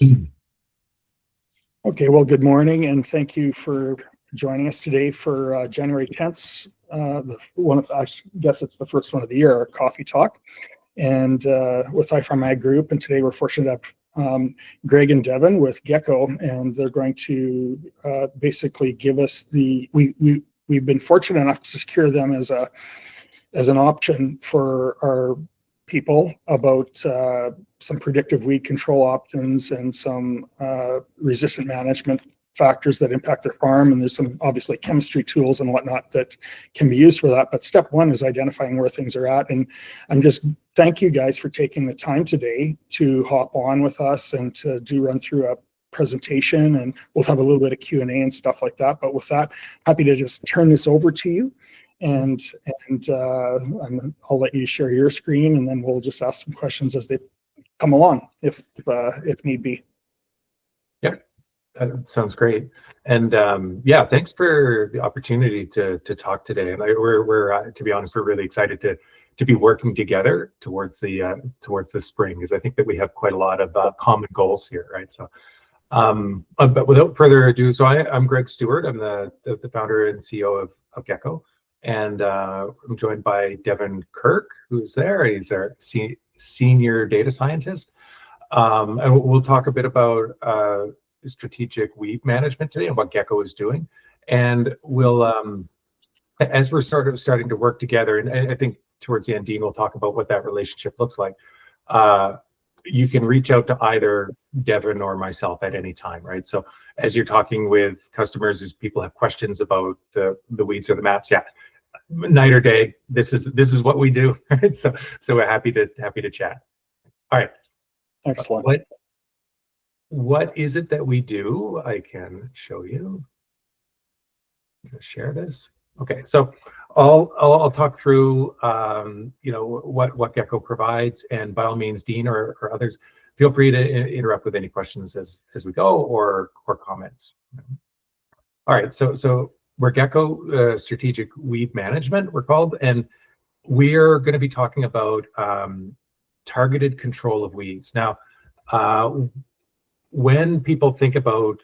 Okay, well, good morning, and thank you for joining us today for January 10th. I guess it's the first one of the year, our coffee talk, and with iFarm Ag Group. And today we're fortunate to have Greg and Devin with GECO, and they're going to basically give us we've been fortunate enough to secure them as an option for our people about some predictive weed control options and some resistant management factors that impact their farm. And there's some obviously chemistry tools and whatnot that can be used for that. But step one is identifying where things are at. And I'm just thank you guys for taking the time today to hop on with us and to run through a presentation, and we'll have a little bit of Q&A and stuff like that. But with that, happy to just turn this over to you. And I'll let you share your screen, and then we'll just ask some questions as they come along, if need be. Yeah, that sounds great. And yeah, thanks for the opportunity to talk today. And we're to be honest, we're really excited to be working together towards the spring, because I think that we have quite a lot of common goals here, right? So, but without further ado, so I'm Greg Stewart. I'm the founder and CEO of GECO. And I'm joined by Devin Kirk, who's there. He's our senior data scientist. And we'll talk a bit about strategic weed management today and what GECO is doing. And we'll, as we're sort of starting to work together, and I think towards the end, Dean will talk about what that relationship looks like. You can reach out to either Devin or myself at any time, right? So as you're talking with customers, as people have questions about the weeds or the maps, yeah, night or day, this is what we do, right? So we're happy to chat. All right. Excellent. What is it that we do? I can show you. I'm gonna share this. Okay, so I'll talk through you know, what GECO provides, and by all means, Dean or others, feel free to interrupt with any questions as we go, or comments. All right, so we're GECO Strategic Weed Management, we're called, and we're going to be talking about targeted control of weeds. Now, when people think about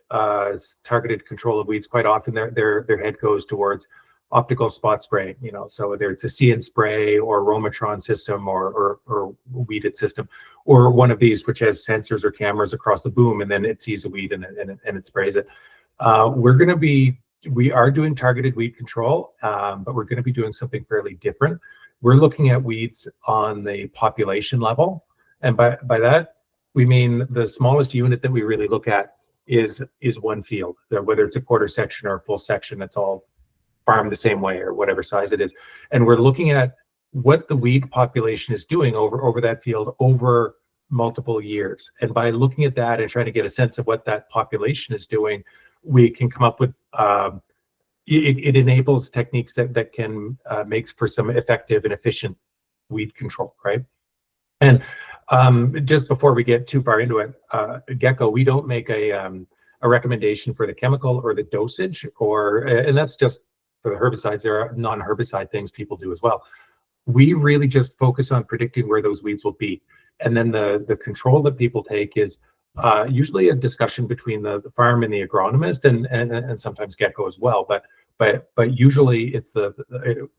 targeted control of weeds, quite often their head goes towards optical spot spray, you know, so whether it's a See and Spray or Romatron system or weeded system, or one of these which has sensors or cameras across the boom, and then it sees a weed and it sprays it. We are doing targeted weed control, but we're going to be doing something fairly different. We're looking at weeds on the population level, and by that we mean the smallest unit that we really look at is one field, whether it's a quarter section or a full section. That's all farmed the same way, or whatever size it is, and we're looking at what the weed population is doing over that field over multiple years. And by looking at that and trying to get a sense of what that population is doing, we can come up with it enables techniques that can make for some effective and efficient weed control, right? And just before we get too far into it, GECO, we don't make a recommendation for the chemical or the dosage, and that's just for the herbicides. There are non-herbicide things people do as well. We really just focus on predicting where those weeds will be, and then the control that people take is usually a discussion between the farm and the agronomist, and sometimes GECO as well. But usually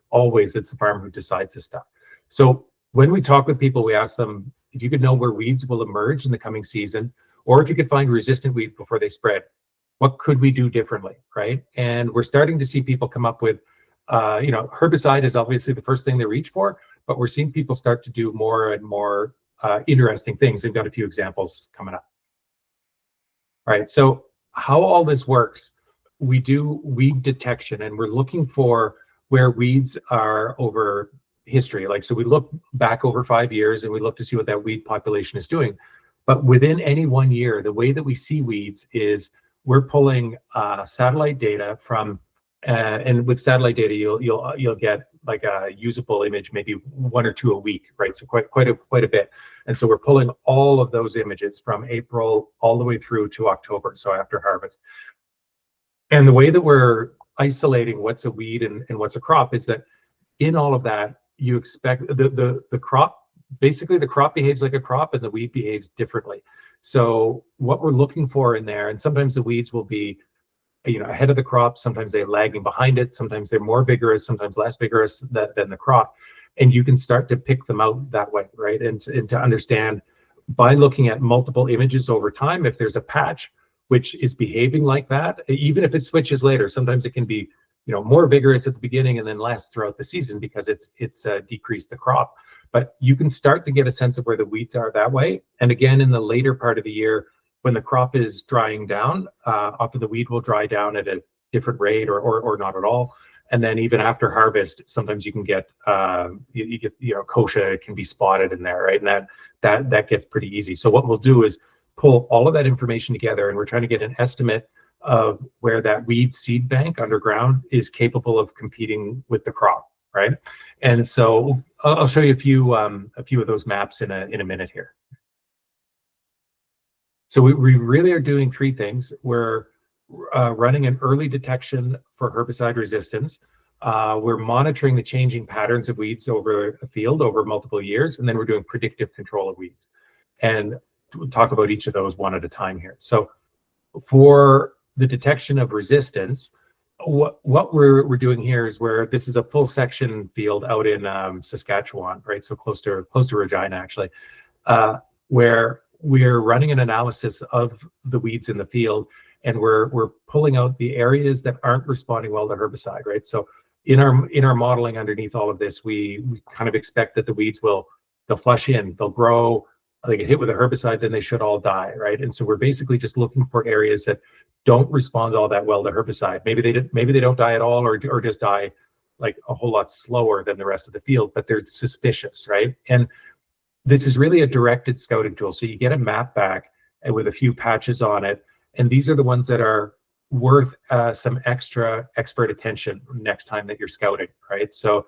always it's the farm who decides this stuff. So when we talk with people, we ask them if you could know where weeds will emerge in the coming season, or if you could find resistant weeds before they spread, what could we do differently, right? And we're starting to see people come up with, you know, herbicide is obviously the first thing they reach for, but we're seeing people start to do more and more interesting things. They've got a few examples coming up. All right, so how all this works, we do weed detection, and we're looking for where weeds are over history. Like, so we look back over 5 years and we look to see what that weed population is doing. But within any 1 year, the way that we see weeds is we're pulling satellite data from, and with satellite data, you'll get like a usable image, maybe 1 or 2 a week, right? So quite a bit. And so we're pulling all of those images from April all the way through to October, so after harvest. And the way that we're isolating what's a weed and what's a crop is that in all of that, you expect the crop basically the crop behaves like a crop and the weed behaves differently. So what we're looking for in there, and sometimes the weeds will be, you know, ahead of the crop, sometimes they're lagging behind it, sometimes they're more vigorous, sometimes less vigorous than the crop, and you can start to pick them out that way, right? And to understand by looking at multiple images over time, if there's a patch which is behaving like that, even if it switches later, sometimes it can be, you know, more vigorous at the beginning and then less throughout the season because it's decreased the crop. But you can start to get a sense of where the weeds are that way. And again, in the later part of the year, when the crop is drying down, often the weed will dry down at a different rate or not at all. And then even after harvest, sometimes you can get you get, you know, kochia can be spotted in there, right? And that gets pretty easy. So what we'll do is pull all of that information together, and we're trying to get an estimate of where that weed seed bank underground is capable of competing with the crop, right? And so I'll show you a few of those maps in a minute here. So we really are doing three things. We're running an early detection for herbicide resistance. We're monitoring the changing patterns of weeds over a field over multiple years, and then we're doing predictive control of weeds. And we'll talk about each of those one at a time here. So for the detection of resistance, what we're doing here is where this is a full section field out in Saskatchewan, right? So close to Regina, actually, where we're running an analysis of the weeds in the field, and we're pulling out the areas that aren't responding well to herbicide, right? So in our modeling underneath all of this, we kind of expect that the weeds they'll flush in, they'll grow, they get hit with a herbicide, then they should all die, right? And so we're basically just looking for areas that don't respond all that well to herbicide. Maybe they don't die at all, or just die like a whole lot slower than the rest of the field, but they're suspicious, right? And this is really a directed scouting tool. So you get a map back with a few patches on it, and these are the ones that are worth some extra expert attention next time that you're scouting, right? So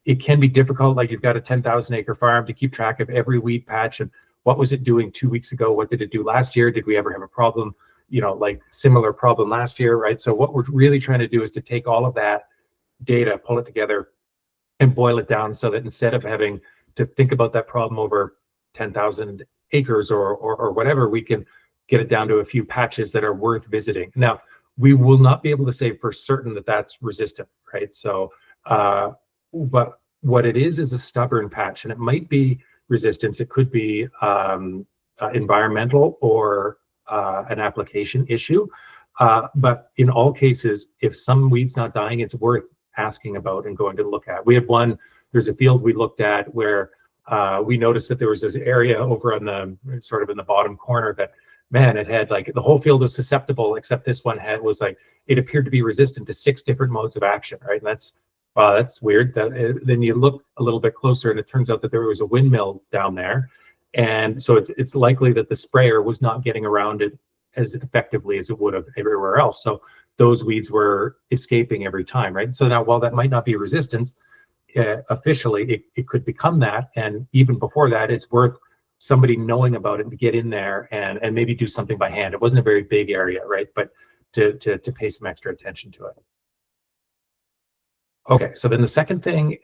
it can be difficult, like you've got a 10,000 acre farm, to keep track of every weed patch and what was it doing 2 weeks ago, what did it do last year, did we ever have a problem, you know, like similar problem last year, right? So what we're really trying to do is to take all of that data, pull it together, and boil it down so that instead of having to think about that problem over 10,000 acres or whatever, we can get it down to a few patches that are worth visiting. Now, we will not be able to say for certain that that's resistant, right? So, but what it is a stubborn patch, and it might be resistance. It could be environmental or an application issue. But in all cases, if some weed's not dying, it's worth asking about and going to look at. We had there's a field we looked at where we noticed that there was this area over on the sort of in the bottom corner that, man, it had like the whole field was susceptible, except this one was like, it appeared to be resistant to 6 different modes of action, right? And that's weird. Then you look a little bit closer, and it turns out that there was a windmill down there, and so it's likely that the sprayer was not getting around it as effectively as it would have everywhere else. So those weeds were escaping every time, right? So now, while that might not be resistance, officially it could become that, and even before that, it's worth somebody knowing about it to get in there and maybe do something by hand. It wasn't a very big area, right? But to pay some extra attention to it. Okay, so then the second thing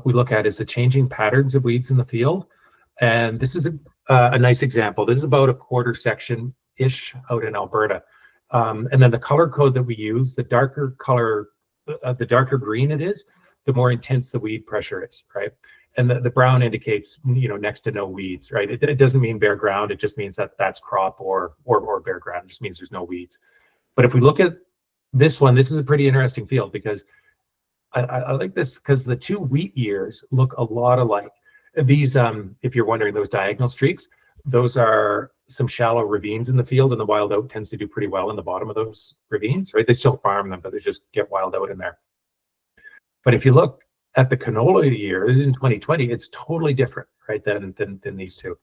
we look at is the changing patterns of weeds in the field. And this is a nice example. This is about a quarter section-ish out in Alberta. And then the color code that we use, the darker color, the darker green it is, the more intense the weed pressure is, right? And the brown indicates, you know, next to no weeds, right? It doesn't mean bare ground. It just means that that's crop or bare ground. It just means there's no weeds. But if we look at this one, this is a pretty interesting field because I like this because the 2 wheat years look a lot alike. These, if you're wondering, those diagonal streaks, those are some shallow ravines in the field, and the wild oat tends to do pretty well in the bottom of those ravines, right? They still farm them, but they just get wild oat in there. But if you look at the canola years in 2020, it's totally different, right, than these two.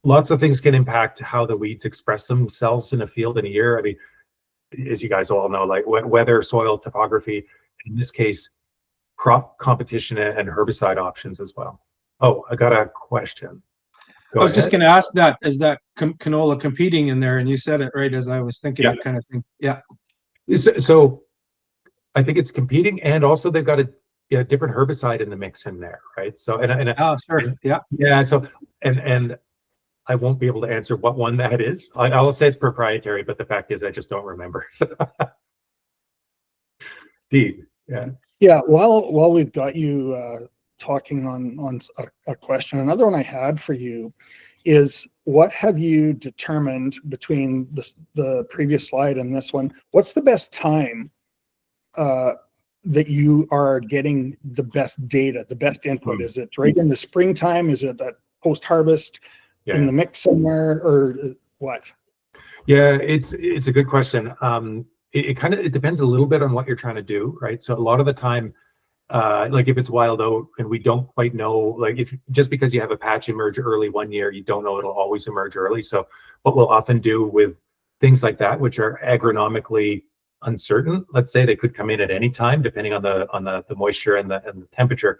Lots of things can impact how the weeds express themselves in a field in a year. I mean, as you guys all know, like weather, soil, topography, in this case, crop competition and herbicide options as well. Oh, I got a question. I was just going to ask that, is that canola competing in there? And you said it right as I was thinking, yeah, kind of thing. Yeah. So I think it's competing, and also they've got different herbicide in the mix in there, right? So Oh, sure. Yeah. yeah. So and I won't be able to answer what one that is. I will say it's proprietary, but the fact is I just don't remember. So, Dean, yeah. Yeah, while we've got you talking on a question, another one I had for you is, what have you determined between the previous slide and this one? What's the best time that you are getting the best data, the best input? Is it right in the springtime? Is it that post-harvest in the mix somewhere, or what? Yeah, it's a good question. It depends a little bit on what you're trying to do, right? So a lot of the time, like if it's wild oat and we don't quite know, like if just because you have a patch emerge early one year, you don't know it'll always emerge early. So what we'll often do with things like that, which are agronomically uncertain, let's say they could come in at any time depending on the moisture and the temperature,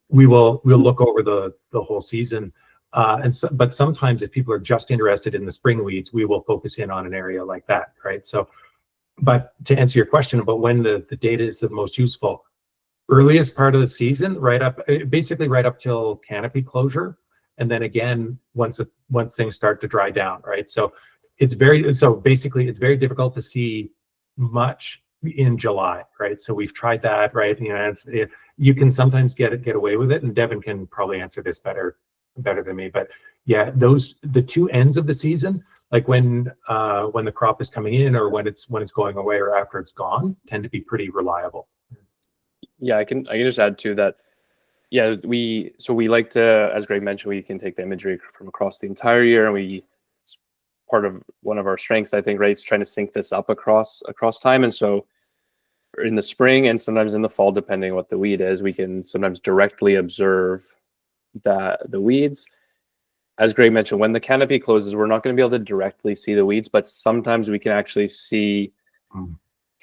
we'll look over the whole season. But sometimes if people are just interested in the spring weeds, we will focus in on an area like that, right? So, but to answer your question about when the data is the most useful, earliest part of the season, basically right up till canopy closure, and then again once things start to dry down, right? So basically it's very difficult to see much in July, right? So we've tried that, right? You can sometimes get away with it, and Devin can probably answer this better than me. But yeah, the two ends of the season, like when the crop is coming in or when it's going away or after it's gone, tend to be pretty reliable. Yeah, I can just add to that. Yeah, we like to, as Greg mentioned, we can take the imagery from across the entire year, and it's part of one of our strengths, I think, right? It's trying to sync this up across time. And so in the spring and sometimes in the fall, depending on what the weed is, we can sometimes directly observe the weeds. As Greg mentioned, when the canopy closes, we're not going to be able to directly see the weeds, but sometimes we can actually see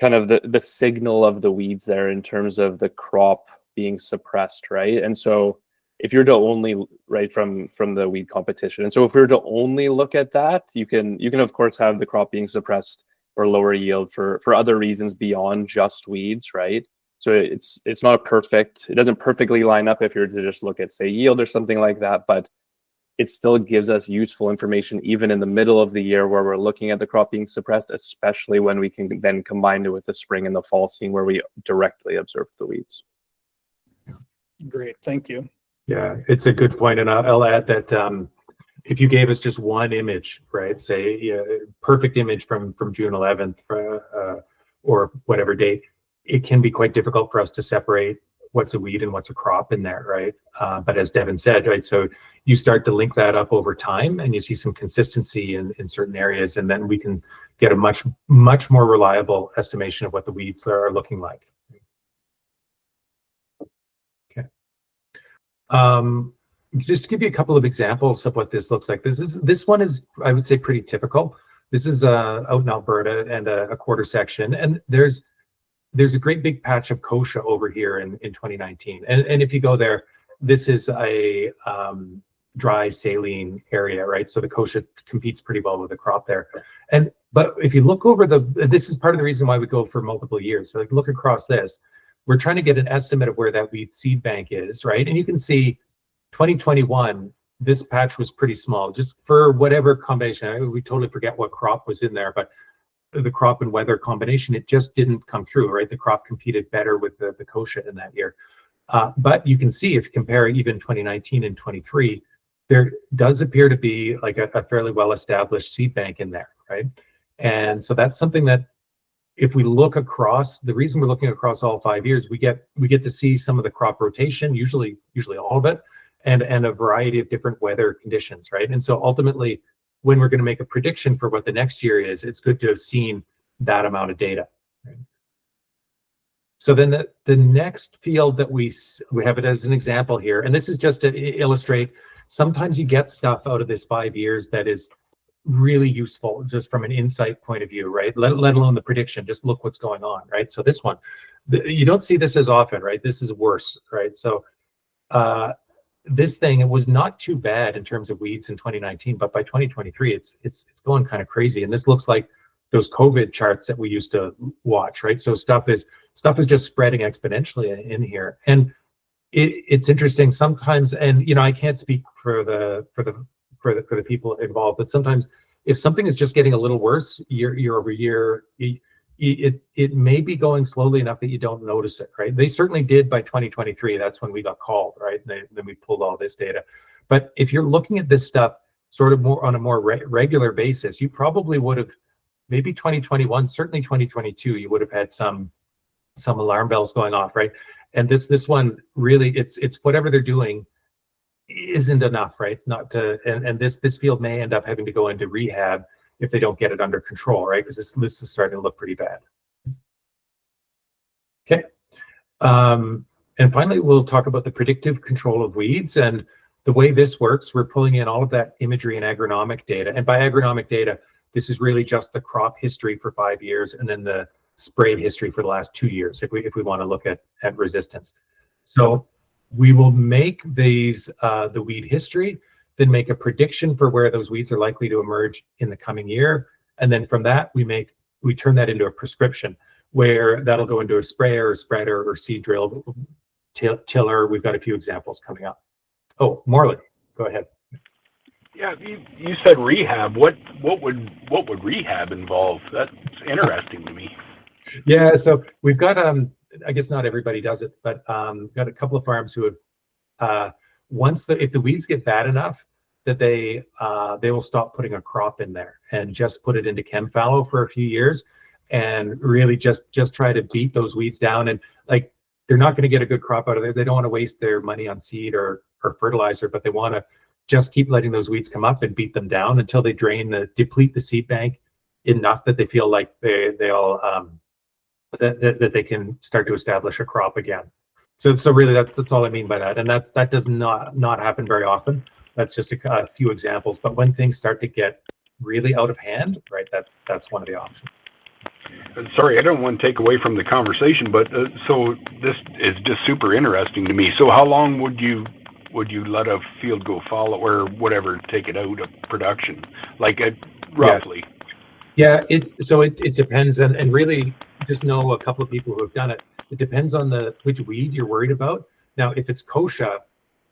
kind of the signal of the weeds there in terms of the crop being suppressed, right? And so if you're to only, right, from the weed competition, and so if we were to only look at that, you can of course have the crop being suppressed or lower yield for other reasons beyond just weeds, right? So it's not it doesn't perfectly line up if you're to just look at, say, yield or something like that, but it still gives us useful information even in the middle of the year where we're looking at the crop being suppressed, especially when we can then combine it with the spring and the fall scene where we directly observe the weeds. Great, thank you. Yeah, it's a good point, and I'll add that if you gave us just one image, right, say perfect image from June 11th or whatever date, it can be quite difficult for us to separate what's a weed and what's a crop in there, right? But as Devin said, right, so you start to link that up over time and you see some consistency in certain areas, and then we can get a much more reliable estimation of what the weeds are looking like. Okay. Just to give you a couple of examples of what this looks like. This one is, I would say, pretty typical. This is out in Alberta and a quarter section, and there's a great big patch of kochia over here in 2019. And if you go there, this is a dry saline area, right? So the kochia competes pretty well with the crop there. But if you look over this is part of the reason why we go for multiple years. So like look across this, we're trying to get an estimate of where that wheat seed bank is, right? And you can see 2021, this patch was pretty small, just for whatever combination. We totally forget what crop was in there, but the crop and weather combination, it just didn't come through, right? The crop competed better with the kochia in that year. But you can see if you compare even 2019 and 23, there does appear to be like a fairly well-established seed bank in there, right? And so that's something that if we look across, the reason we're looking across all 5 years, we get to see some of the crop rotation, usually all of it, and a variety of different weather conditions, right? And so ultimately, when we're going to make a prediction for what the next year is, it's good to have seen that amount of data. Right? So then the next field that we have it as an example here, and this is just to illustrate, sometimes you get stuff out of this 5 years that is really useful just from an insight point of view, right? Let alone the prediction, just look what's going on, right? So this one, you don't see this as often, right? This is worse, right? So this thing, it was not too bad in terms of weeds in 2019, but by 2023, it's going kind of crazy. And this looks like those COVID charts that we used to watch, right? So stuff is stuff is just spreading exponentially in here. And it's interesting sometimes, and I can't speak for the people involved, but sometimes if something is just getting a little worse year over year, it may be going slowly enough that you don't notice it, right? They certainly did by 2023. That's when we got called, right? And then we pulled all this data. But if you're looking at this stuff sort of more on a more regular basis, you probably would have, maybe 2021, certainly 2022, you would have had some alarm bells going off, right? And this one really, it's whatever they're doing isn't enough, right? It's not to, and this field may end up having to go into rehab if they don't get it under control, right? Because this is starting to look pretty bad. Okay. And finally, we'll talk about the predictive control of weeds. And the way this works, we're pulling in all of that imagery and agronomic data. And by agronomic data, this is really just the crop history for 5 years and then the spray history for the last 2 years, if we want to look at resistance. So we will make these the weed history, then make a prediction for where those weeds are likely to emerge in the coming year, and then from that we turn that into a prescription where that'll go into a sprayer or spreader or seed drill, tiller. We've got a few examples coming up. Oh, Morley, go ahead. Yeah, you said rehab. What would rehab involve? That's interesting to me. Yeah, so we've got I guess not everybody does it, but got a couple of farms who have if the weeds get bad enough that they will stop putting a crop in there and just put it into chem fallow for a few years and really just try to beat those weeds down. And like, they're not going to get a good crop out of there. They don't want to waste their money on seed or fertilizer, but they want to just keep letting those weeds come up and beat them down until they deplete the seed bank enough that they feel like that they can start to establish a crop again. So really that's all I mean by that. And that does not happen very often. That's just a few examples. But when things start to get really out of hand, right, that's one of the options. Sorry, I don't want to take away from the conversation, but so this is just super interesting to me. So how long would you let a field go fallow or whatever, take it out of production, like roughly? Yeah, it depends, and really just know a couple of people who have done it. It depends on which weed you're worried about. Now, if it's kochia,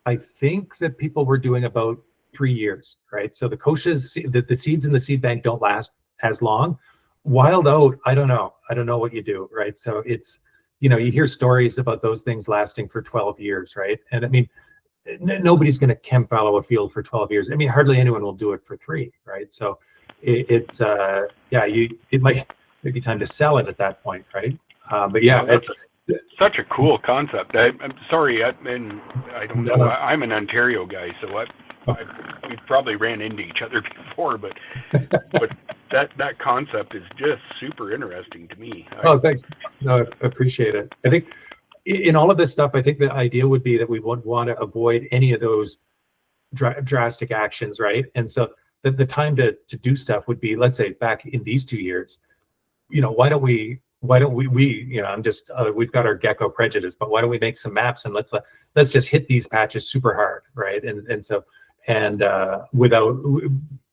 I think that people were doing about 3 years, right? So the kochias, the seeds in the seed bank don't last as long. Wild oat, I don't know what you do, right? So it's, you hear stories about those things lasting for 12 years, right? And I mean, nobody's going to chem fallow a field for 12 years. I mean, hardly anyone will do it for 3, right? So it might be time to sell it at that point, right? But yeah, that's such a cool concept. I'm sorry, I don't know. I'm an Ontario guy, so we probably ran into each other before, but that concept is just super interesting to me. Oh, thanks. No, I appreciate it. I think in all of this stuff, I think the idea would be that we would want to avoid any of those drastic actions, right? And so the time to do stuff would be, let's say, back in these 2 years. Why don't we we've got our GECO prejudice, but why don't we make some maps and let's just hit these patches super hard, right?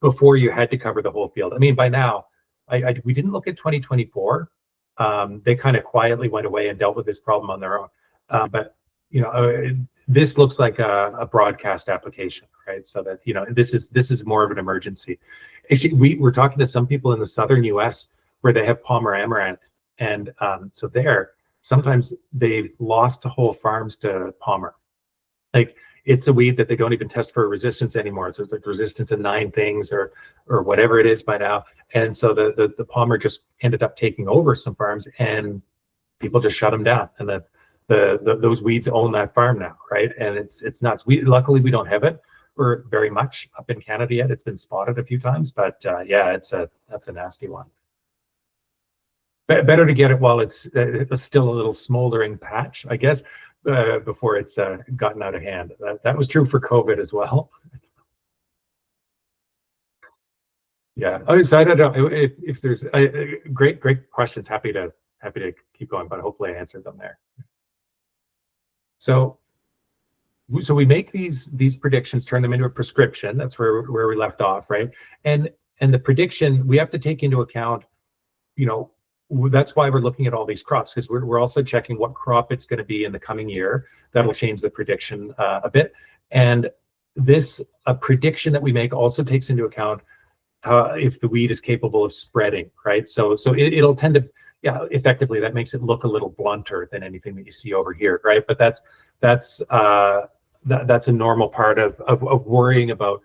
Before you had to cover the whole field. I mean, by now, we didn't look at 2024. They kind of quietly went away and dealt with this problem on their own. But this looks like a broadcast application, right? So that this is more of an emergency. Actually, we're talking to some people in the southern U.S. where they have Palmer amaranth, and so there sometimes they've lost whole farms to Palmer. Like, it's a weed that they don't even test for resistance anymore. So it's like resistant to 9 things or whatever it is by now. And so the Palmer just ended up taking over some farms, and people just shut them down. And those weeds own that farm now, right? And it's nuts. Luckily we don't have it or very much up in Canada yet. It's been spotted a few times, but yeah, that's a nasty one. Better to get it while it's still a little smoldering patch, I guess, before it's gotten out of hand. That was true for COVID as well. Yeah. Oh, so I don't know if there's great questions. Happy to keep going, but hopefully I answered them there. So we make these predictions, turn them into a prescription. That's where we left off, right? And the prediction, we have to take into account, that's why we're looking at all these crops, because we're also checking what crop it's going to be in the coming year. That'll change the prediction a bit. And this prediction that we make also takes into account if the weed is capable of spreading, right? So it'll tend to, yeah, effectively that makes it look a little blunter than anything that you see over here, right? But that's a normal part of worrying about.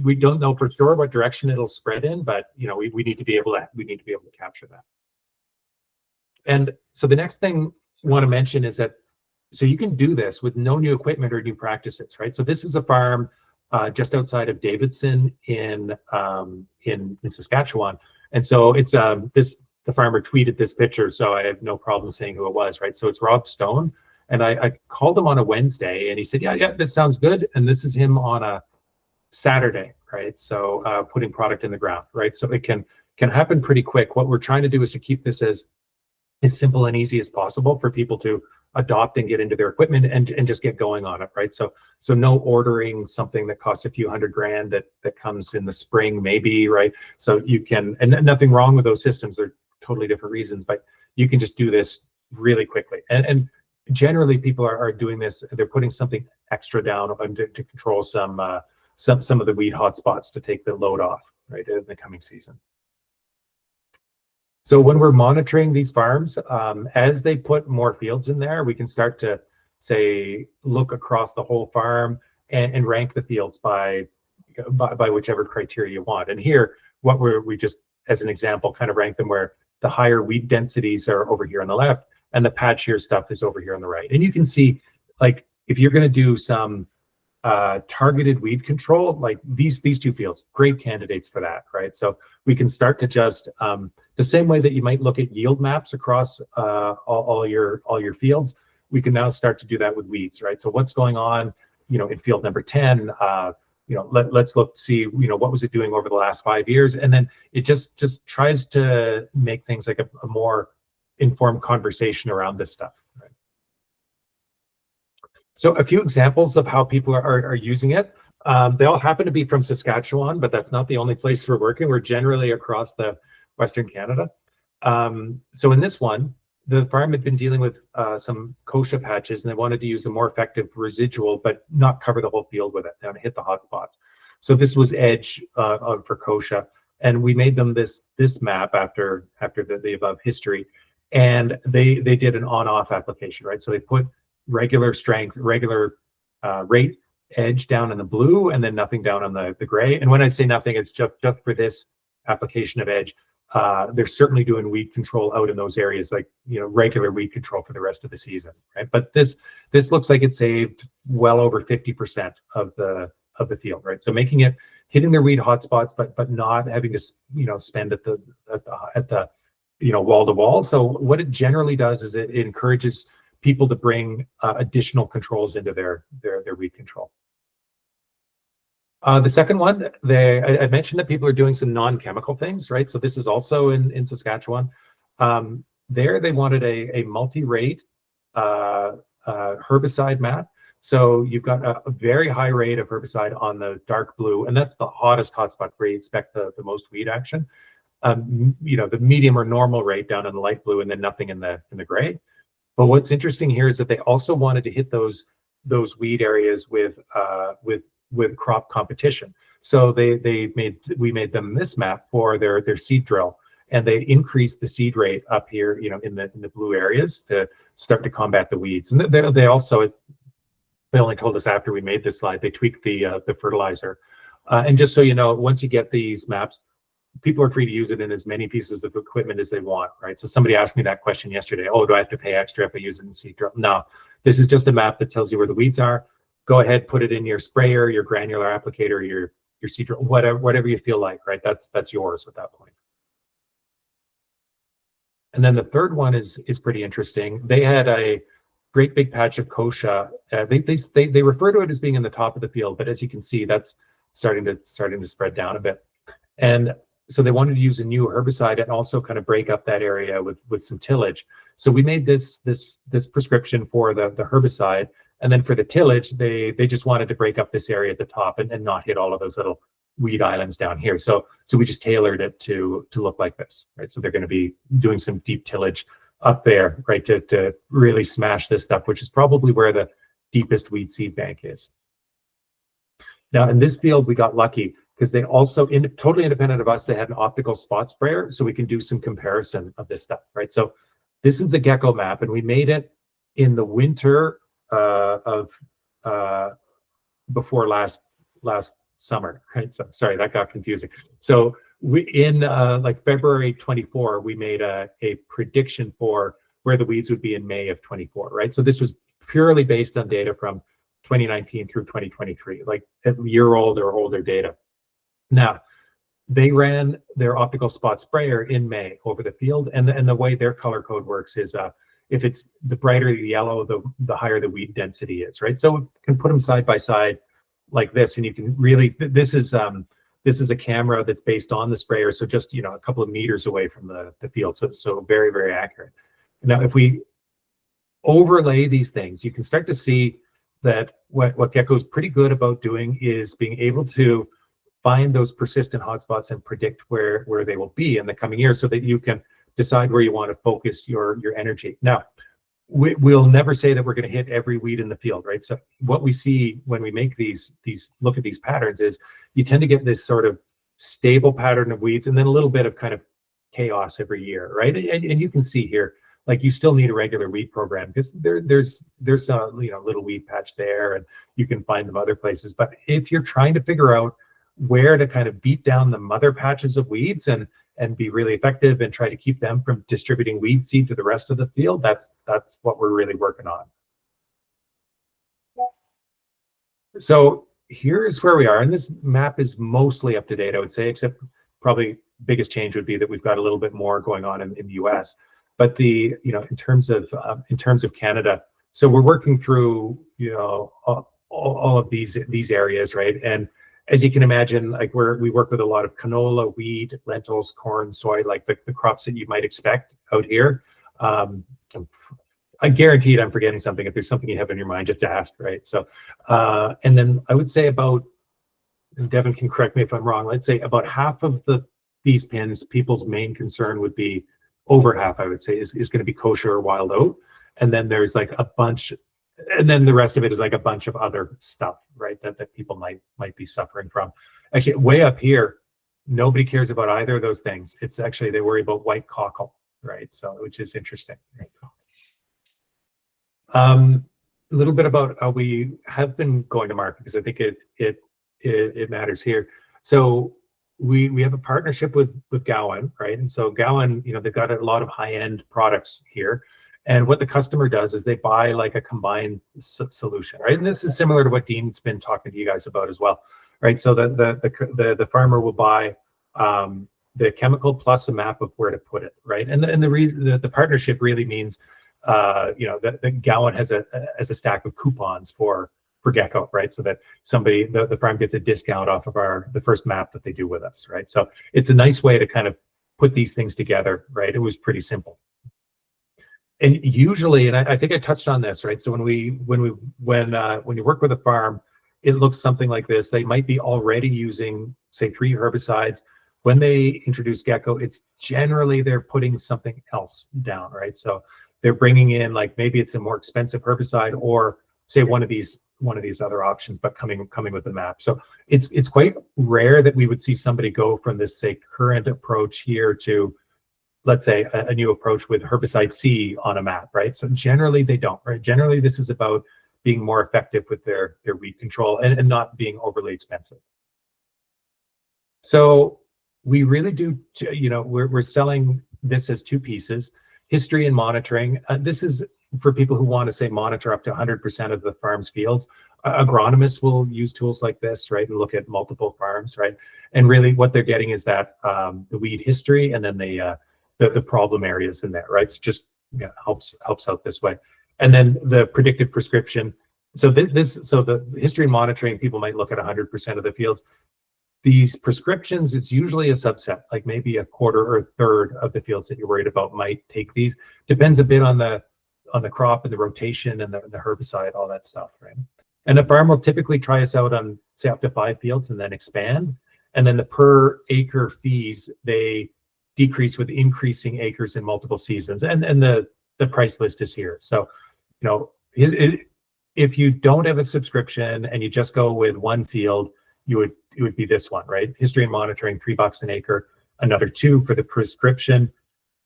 We don't know for sure what direction it'll spread in, but we need to be able to capture that. And so the next thing I want to mention is that so you can do this with no new equipment or new practices, right? So this is a farm just outside of Davidson in Saskatchewan, and so it's the farmer tweeted this picture, so I have no problem saying who it was, right? So it's Rob Stone, and I called him on a Wednesday, and he said, yeah, this sounds good, and this is him on a Saturday, right? So putting product in the ground, right? So it can happen pretty quick. What we're trying to do is to keep this as simple and easy as possible for people to adopt and get into their equipment and just get going on it, right? So no ordering something that costs a few $100,000 that comes in the spring, maybe, right? So you can, and nothing wrong with those systems, they're totally different reasons, but you can just do this really quickly. And generally people are doing this, they're putting something extra down to control some of the weed hotspots to take the load off, right, in the coming season. So when we're monitoring these farms, as they put more fields in there, we can start to look across the whole farm and rank the fields by whichever criteria you want. And here, we just, as an example, kind of rank them where the higher weed densities are over here on the left and the patchier stuff is over here on the right. And you can see, like, if you're going to do some targeted weed control, like these two fields, great candidates for that, right? So we can start to just the same way that you might look at yield maps across all your fields, we can now start to do that with weeds, right? So what's going on, in field number 10, let's look, see, what was it doing over the last 5 years, and then it just tries to make things like a more informed conversation around this stuff, right? So a few examples of how people are using it. They all happen to be from Saskatchewan, but that's not the only place we're working. We're generally across the Western Canada. So in this one, the farm had been dealing with some kochia patches, and they wanted to use a more effective residual, but not cover the whole field with it. They want to hit the hot spot. So this was edge for kochia, and we made them this map after the above history, and they did an on-off application, right? So they put regular strength, regular rate edge down in the blue, and then nothing down on the gray. And when I say nothing, it's just for this application of edge. They're certainly doing weed control out in those areas, like regular weed control for the rest of the season, right? But this looks like it saved well over 50% of the field, right? So making it, hitting their weed hotspots, but not having to spend at the wall to wall. So what it generally does is it encourages people to bring additional controls into their weed control. The second one, I mentioned that people are doing some non-chemical things, right? So this is also in Saskatchewan. There they wanted a multi-rate herbicide map. So you've got a very high rate of herbicide on the dark blue, and that's the hottest hotspot where you expect the most weed action. The medium or normal rate down in the light blue, and then nothing in the gray. But what's interesting here is that they also wanted to hit those weed areas with crop competition. So we made them this map for their seed drill, and they increased the seed rate up here, in the blue areas to start to combat the weeds. And they also, they only told us after we made this slide, they tweaked the fertilizer. And just so you know, once you get these maps, people are free to use it in as many pieces of equipment as they want, right? So somebody asked me that question yesterday. Oh, do I have to pay extra if I use it in seed drill? No, this is just a map that tells you where the weeds are. Go ahead, put it in your sprayer, your granular applicator, your seed drill, whatever you feel like, right? That's yours at that point. And then the third one is pretty interesting. They had a great big patch of kochia. They refer to it as being in the top of the field, but as you can see, that's starting to spread down a bit. And so they wanted to use a new herbicide and also kind of break up that area with some tillage. So we made this prescription for the herbicide, and then for the tillage, they just wanted to break up this area at the top and not hit all of those little weed islands down here. So we just tailored it to look like this, right? So they're going to be doing some deep tillage up there, right, to really smash this stuff, which is probably where the deepest weed seed bank is. Now in this field, we got lucky because they also, totally independent of us, they had an optical spot sprayer, so we can do some comparison of this stuff, right? So this is the GECO map, and we made it in the winter of before last summer, right? So sorry, that got confusing. So we in like February 24, we made a prediction for where the weeds would be in May of 24, right? So this was purely based on data from 2019 through 2023, like a year old or older data. Now, they ran their optical spot sprayer in May over the field, and the way their color code works is if it's the brighter the yellow, the higher the weed density is, right? So you can put them side by side like this, and you can really, this is a camera that's based on the sprayer, so just, you know, a couple of meters away from the field, so very, very accurate. Now, if we overlay these things, you can start to see that what GECO is pretty good about doing is being able to find those persistent hotspots and predict where they will be in the coming years, so that you can decide where you want to focus your energy. Now, we'll never say that we're going to hit every weed in the field, right? So what we see when we make these look at these patterns is you tend to get this sort of stable pattern of weeds and then a little bit of kind of chaos every year, right? And you can see here, like, you still need a regular weed program because there's a, you know, little weed patch there, and you can find them other places. But if you're trying to figure out where to kind of beat down the mother patches of weeds and be really effective and try to keep them from distributing weed seed to the rest of the field, that's what we're really working on. So here's where we are, and this map is mostly up to date, I would say, except probably biggest change would be that we've got a little bit more going on in the US. But the, you know, in terms of Canada, so we're working through, you know, all of these areas, right? And as you can imagine, like we work with a lot of canola, wheat, lentils, corn, soy, like the crops that you might expect out here. I guarantee I'm forgetting something. If there's something you have in your mind, just ask, right? So, and then I would say about, and Devin can correct me if I'm wrong, let's say about half of these pins, people's main concern would be, over half, I would say, is going to be kosher or wild oat. And then there's like a bunch, and then the rest of it is like a bunch of other stuff, right, that people might be suffering from. Actually, way up here, nobody cares about either of those things. It's actually, they worry about white cockle, right? So, which is interesting. A little bit about how we have been going to market, because I think it matters here. So we have a partnership with Gowan, right? And so Gowan, you know, they've got a lot of high-end products here. And what the customer does is they buy like a combined solution, right? And this is similar to what Dean's been talking to you guys about as well, right? So the farmer will buy the chemical plus a map of where to put it, right? And the reason the partnership really means, you know, that Gowan has a stack of coupons for GECO, right? So that somebody, the farm gets a discount off of the first map that they do with us, right? So it's a nice way to kind of put these things together, right? It was pretty simple. And usually, and I think I touched on this, right? So when you work with a farm, it looks something like this. They might be already using, say, 3 herbicides. When they introduce GECO, it's generally they're putting something else down, right? So they're bringing in, like, maybe it's a more expensive herbicide, or say one of these other options, but coming with the map. So it's quite rare that we would see somebody go from this, say, current approach here to, let's say, a new approach with herbicide C on a map, right? So generally they don't, right? Generally this is about being more effective with their weed control and not being overly expensive. So we really do, you know, we're selling this as 2 pieces, history and monitoring. This is for people who want to, say, monitor up to 100% of the farm's fields. Agronomists will use tools like this, right, and look at multiple farms, right? And really what they're getting is that the weed history and then the problem areas in there, right? It's just, you know, helps out this way. And then the predictive prescription. So so the history and monitoring, people might look at 100% of the fields. These prescriptions, it's usually a subset, like maybe a quarter or a third of the fields that you're worried about might take these. Depends a bit on the crop and the rotation and the herbicide, all that stuff, right? And the farm will typically try us out on, say, up to 5 fields and then expand. And then the per acre fees, they decrease with increasing acres in multiple seasons. And the price list is here. So, if you don't have a subscription and you just go with one field, it would be this one, right? History and monitoring, $3 an acre, another $2 for the prescription.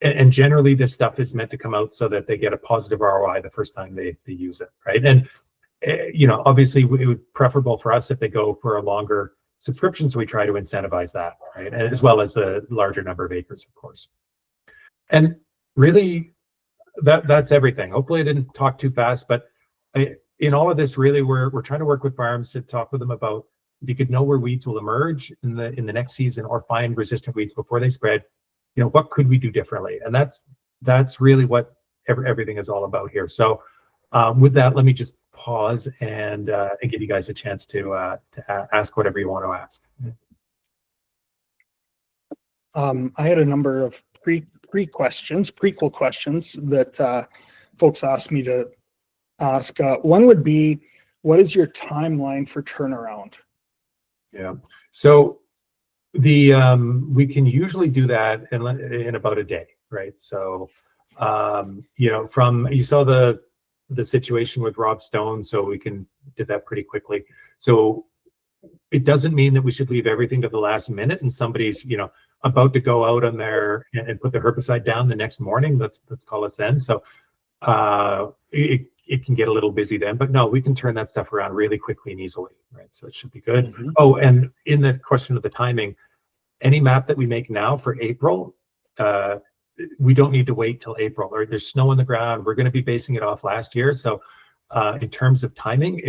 And generally this stuff is meant to come out so that they get a positive ROI the first time they use it, right? And obviously it would preferable for us if they go for a longer subscription, so we try to incentivize that, right? And as well as a larger number of acres, of course. And really, that's everything. Hopefully I didn't talk too fast, but in all of this, really, we're trying to work with farms to talk with them about, if you could know where weeds will emerge in the next season or find resistant weeds before they spread, what could we do differently? And that's really what everything is all about here. So with that, let me just pause and give you guys a chance to ask whatever you want to ask. I had a number of prequel questions that folks asked me to ask. One would be, what is your timeline for turnaround? Yeah, so we can usually do that in about a day, right? So you saw the situation with Rob Stone, so we did that pretty quickly. So it doesn't mean that we should leave everything to the last minute and somebody's about to go out on there and put the herbicide down the next morning. Let's call us then. So it can get a little busy then, but no, we can turn that stuff around really quickly and easily, right? So it should be good. Mm-hmm. Oh, and in the question of the timing, any map that we make now for April, we don't need to wait till April, or there's snow on the ground. We're going to be basing it off last year. So in terms of timing,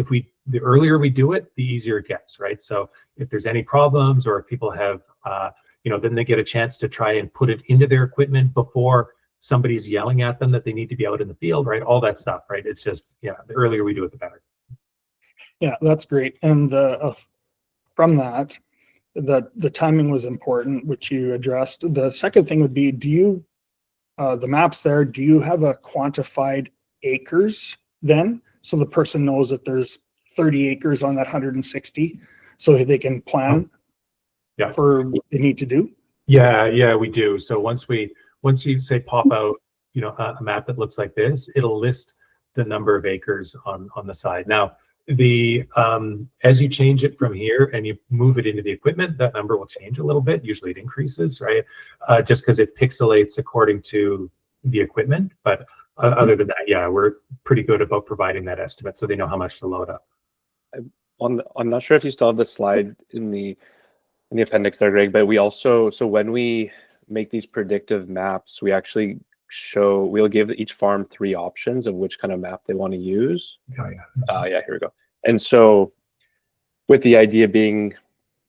the earlier we do it, the easier it gets, right? So if there's any problems, or if people have, then they get a chance to try and put it into their equipment before somebody's yelling at them that they need to be out in the field, right? All that stuff, right? It's just, the earlier we do it, the better. Yeah, that's great. And from that, the timing was important, which you addressed. The second thing would be, the maps there, do you have a quantified acres then? So the person knows that there's 30 acres on that 160, so they can plan for what they need to do? Yeah, we do. So once you say pop out, a map that looks like this, it'll list the number of acres on the side. Now, as you change it from here and you move it into the equipment, that number will change a little bit. Usually it increases, right? Just because it pixelates according to the equipment. But other than that, yeah, we're pretty good about providing that estimate so they know how much to load up. I'm not sure if you still have the slide in the appendix there, Greg, but we also, so when we make these predictive maps, we actually we'll give each farm 3 options of which kind of map they want to use. Oh, yeah. Here we go. And so with the idea being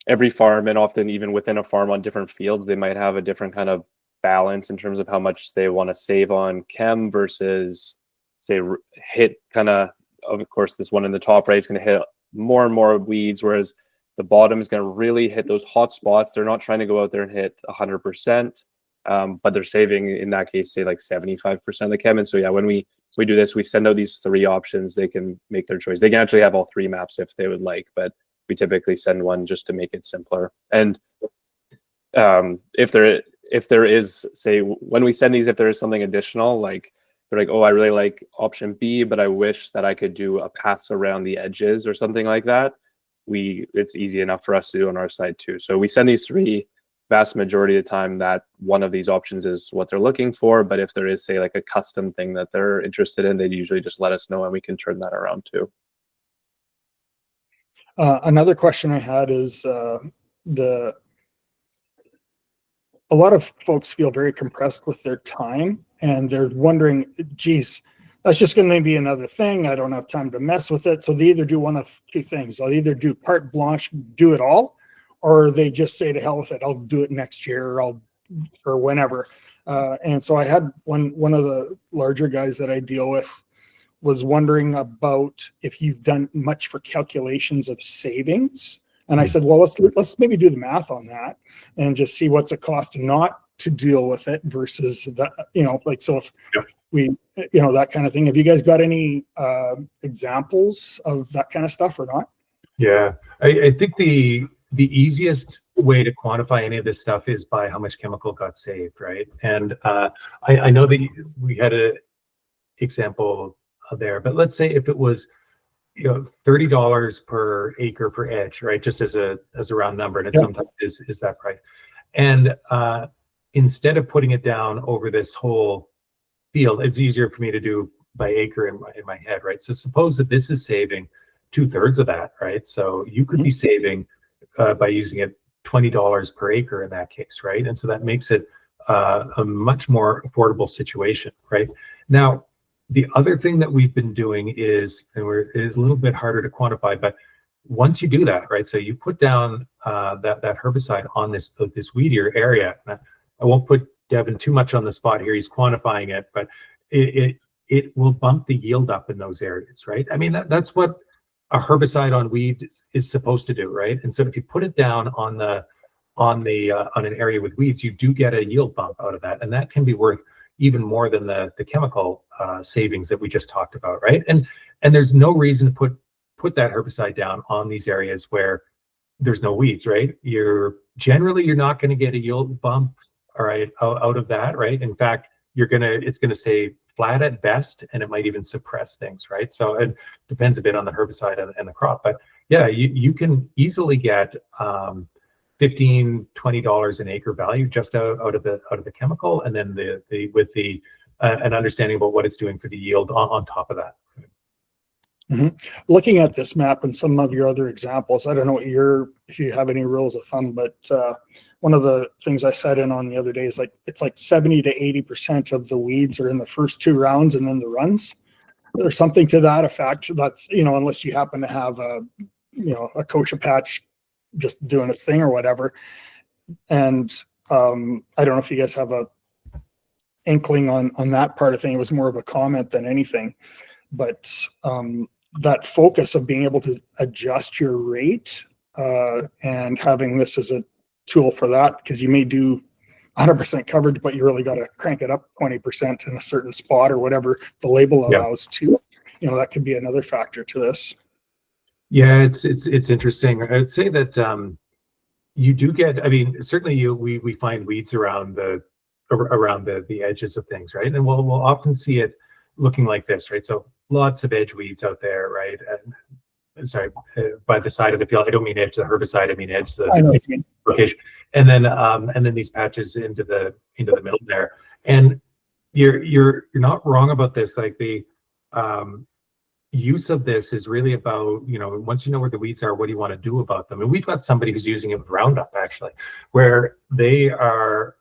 every farm, and often even within a farm on different fields, they might have a different kind of balance in terms of how much they want to save on chem versus, say, hit kind of course, this one in the top right is going to hit more and more weeds, whereas the bottom is going to really hit those hot spots. They're not trying to go out there and hit 100%. But they're saving, in that case, say like 75% of the chem. And so, yeah, when we do this, we send out these 3 options. They can make their choice. They can actually have all 3 maps if they would like, but we typically send one just to make it simpler. And if there is, say, when we send these, if there is something additional, like they're like, oh, I really like option B, but I wish that I could do a pass around the edges or something like that, it's easy enough for us to do on our side too. So we send these 3. Vast majority of the time that one of these options is what they're looking for, but if there is, say, like a custom thing that they're interested in, they'd usually just let us know and we can turn that around too. Another question I had is a lot of folks feel very compressed with their time, and they're wondering, geez, that's just going to be another thing. I don't have time to mess with it. So they either do one of 2 things. They'll either do carte blanche, do it all, or they just say, to hell with it, I'll do it next year, or whenever. And so I had one of the larger guys that I deal with was wondering about if you've done much for calculations of savings. And I said, well, let's maybe do the math on that and just see what's it cost not to deal with it versus that, so if we, that kind of thing. Have you guys got any examples of that kind of stuff or not? Yeah, I think the easiest way to quantify any of this stuff is by how much chemical got saved, right? And I know that we had a example there, but let's say if it was, you know, $30 per acre per edge, right? Just as a round number, and it sometimes is that price. And instead of putting it down over this whole field, it's easier for me to do by acre in my head, right? So suppose that this is saving 2/3 of that, right? So you could be saving by using it $20 per acre in that case, right? And so that makes it a much more affordable situation, right? Now, the other thing that we've been doing is, and it is a little bit harder to quantify, but once you do that, right? So you put down that herbicide on this weedier area. I won't put Devin too much on the spot here. He's quantifying it, but it will bump the yield up in those areas, right? I mean, that's what a herbicide on weed is supposed to do, right? And so if you put it down on an area with weeds, you do get a yield bump out of that, and that can be worth even more than the chemical savings that we just talked about, right? And there's no reason to put that herbicide down on these areas where there's no weeds, right? You're not going to get a yield bump, all right, out of that, right? In fact, it's gonna stay flat at best, and it might even suppress things, right? So it depends a bit on the herbicide and the crop, but yeah, you can easily get $15-20 an acre value just out of the chemical, and then with an understanding about what it's doing for the yield on top of that. Mm-hmm. Looking at this map and some of your other examples, I don't know if you have any rules of thumb, but one of the things I sat in on the other day is it's like 70 to 80% of the weeds are in the first 2 rounds and then the runs. There's something to that effect. That's, unless you happen to have a kochia patch just doing its thing or whatever. And I don't know if you guys have a inkling on that part of thing. It was more of a comment than anything, but that focus of being able to adjust your rate and having this as a tool for that, because you may do 100% coverage, but you really got to crank it up 20% in a certain spot or whatever the label allows to. That could be another factor to this. Yeah, it's interesting. I'd say that you do get. I mean, certainly we find weeds around the edges of things, right? And we'll often see it looking like this, right? So lots of edge weeds out there, right? And sorry, by the side of the field. I don't mean edge the herbicide. I mean edge the location. And then these patches into the middle there. And you're not wrong about this. Like the use of this is really about, once you know where the weeds are, what do you want to do about them? And we've got somebody who's using it with Roundup, actually, where they are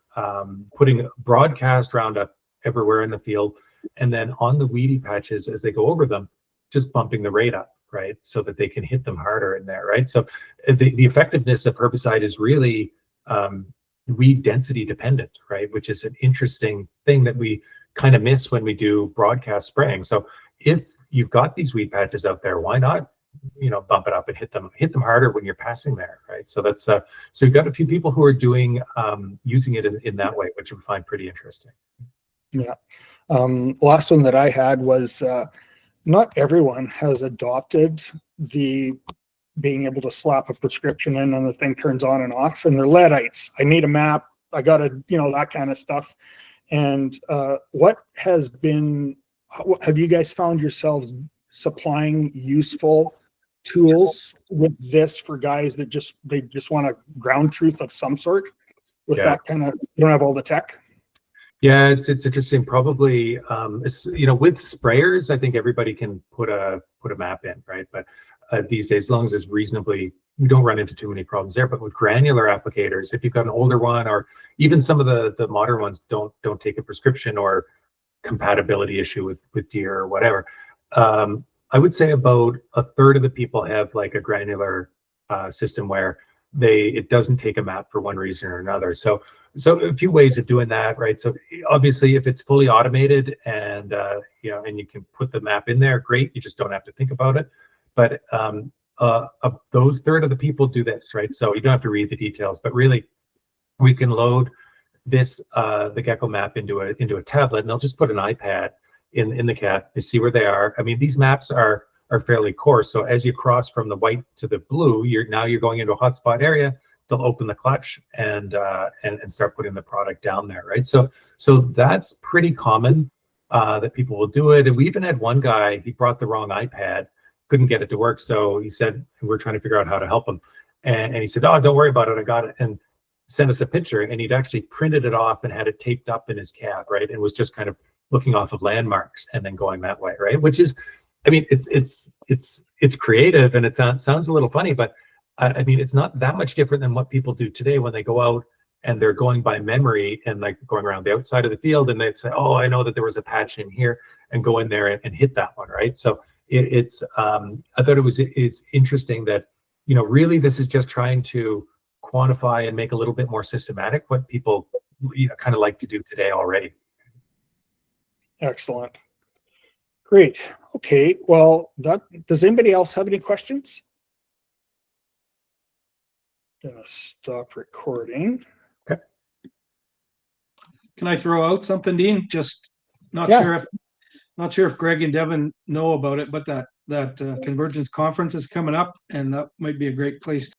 putting broadcast Roundup everywhere in the field, and then on the weedy patches as they go over them, just bumping the rate up, right, so that they can hit them harder in there, right? So the effectiveness of herbicide is really weed density dependent, right, which is an interesting thing that we kind of miss when we do broadcast spraying. So if you've got these weed patches out there, why not bump it up and hit them harder when you're passing there, right? So that's so you've got a few people who are doing using it in that way, which we find pretty interesting. Yeah. Last one that I had was not everyone has adopted the being able to slap a prescription in and the thing turns on and off, and they're Leadites. I need a map. I got to, that kind of stuff. And have you guys found yourselves supplying useful tools with this for guys that just want a ground truth of some sort with that kind of, you don't have all the tech? Yeah, it's interesting. Probably, with sprayers, I think everybody can put a map in, right? But these days, as long as it's reasonably, we don't run into too many problems there. But with granular applicators, if you've got an older one, or even some of the modern ones don't take a prescription or compatibility issue with deer or whatever, I would say about 1/3 of the people have like a granular system where it doesn't take a map for one reason or another. So a few ways of doing that, right? So obviously, if it's fully automated and and you can put the map in there, great. You just don't have to think about it. But those 1/3 of the people do this, right? So you don't have to read the details, but really, we can load this the GECO map into a tablet, and they'll just put an iPad in the cat. They see where they are. I mean, these maps are are fairly coarse. So as you cross from the white to the blue, you're going into a hotspot area. They'll open the clutch and start putting the product down there, right? So that's pretty common that people will do it. And we even had one guy, he brought the wrong iPad, couldn't get it to work. So he said, we're trying to figure out how to help him. And he said, oh, don't worry about it, I got it. And sent us a picture, and he'd actually printed it off and had it taped up in his cab, right? And was just kind of looking off of landmarks and then going that way, right? Which is, I mean, it's creative, and it sounds a little funny, but I mean, it's not that much different than what people do today when they go out and they're going by memory and like going around the outside of the field, and they'd say, oh, I know that there was a patch in here, and go in there and hit that one, right? So I thought it's interesting that, you know, really this is just trying to quantify and make a little bit more systematic what people, you know, kind of like to do today already. Excellent. Great. Okay. Well, does anybody else have any questions? Gonna stop recording. Okay. Can I throw out something, Dean? Just not sure if Greg and Devin know about it, but that convergence conference is coming up, and that might be a great place